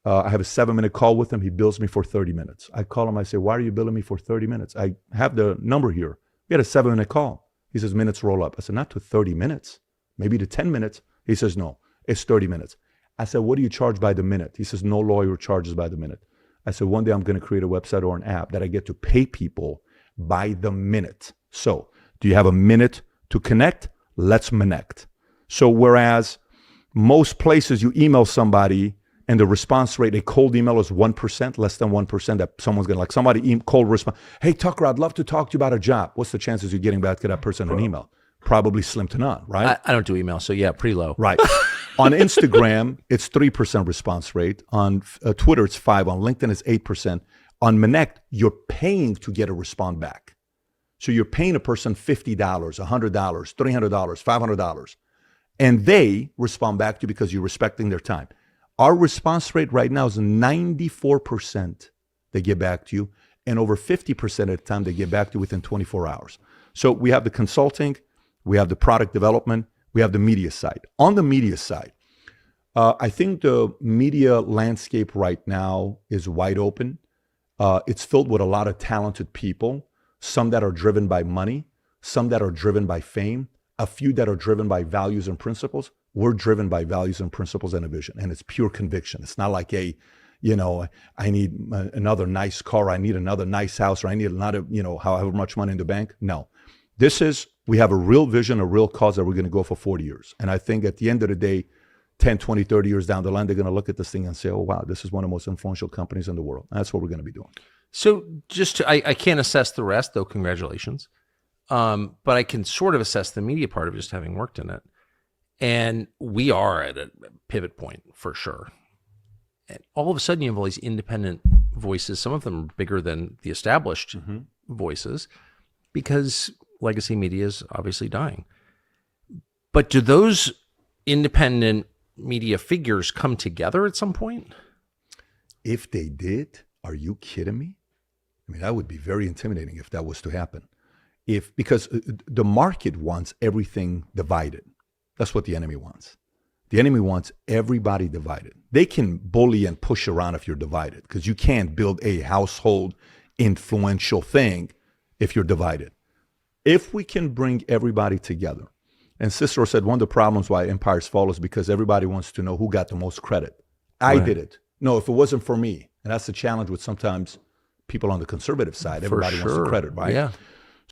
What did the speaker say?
I have a 7-minute call with him. He bills me for 30 minutes. I call him. I say, why are you billing me for 30 minutes? I have the number here. We had a 7-minute call. He says, minutes roll up. I said, not to 30 minutes, maybe to 10 minutes. He says, no, it's 30 minutes. I said, what do you charge by the minute? He says, no lawyer charges by the minute. I said, one day I'm going to create a website or an app that I get to pay people by the minute. So do you have a minute to connect? Let's connect. So whereas most places you email somebody and the response rate, a cold email is 1%, less than 1%, that someone's going to, like somebody cold respond, hey, Tucker, I'd love to talk to you about a job. What's the chances you're getting back to that person an email? Probably slim to none, right? I don't do email, so yeah, pretty low. Right. On Instagram, it's 3% response rate. On Twitter, it's 5%. On LinkedIn, it's 8%. On Connect, you're paying to get a response back. So you're paying a person $50, $100, $300, $500. And they respond back to you because you're respecting their time. Our response rate right now is 94% they get back to you, and over 50% of the time they get back to you within 24 hours. So we have the consulting, we have the product development, we have the media side. On the media side, I think the media landscape right now is wide open. It's filled with a lot of talented people, some that are driven by money, some that are driven by fame, a few that are driven by values and principles. We're driven by values and principles and a vision, and it's pure conviction. It's not like I need another nice car, I need another nice house, or I need another, however much money in the bank. No, we have a real vision, a real cause that we're going to go for 40 years. And I think at the end of the day, 10, 20, 30 years down the line, they're going to look at this thing and say, oh, wow, this is one of the most influential companies in the world. And that's what we're going to be doing. So I can't assess the rest, though, congratulations. But I can sort of assess the media part of just having worked in it. And we are at a pivot point for sure. And all of a sudden you have all these independent voices. Some of them are bigger than the established voices because legacy media is obviously dying. But do those independent media figures come together at some point? If they did, are you kidding me? I mean, that would be very intimidating if that was to happen. Because the market wants everything divided. That's what the enemy wants. The enemy wants everybody divided. They can bully and push around if you're divided, because you can't build a household influential thing if you're divided. If we can bring everybody together, and Cicero said one of the problems why empires fall is because everybody wants to know who got the most credit. I did it. No, if it wasn't for me. And that's the challenge with sometimes people on the conservative side. Everybody wants the credit, right? Yeah.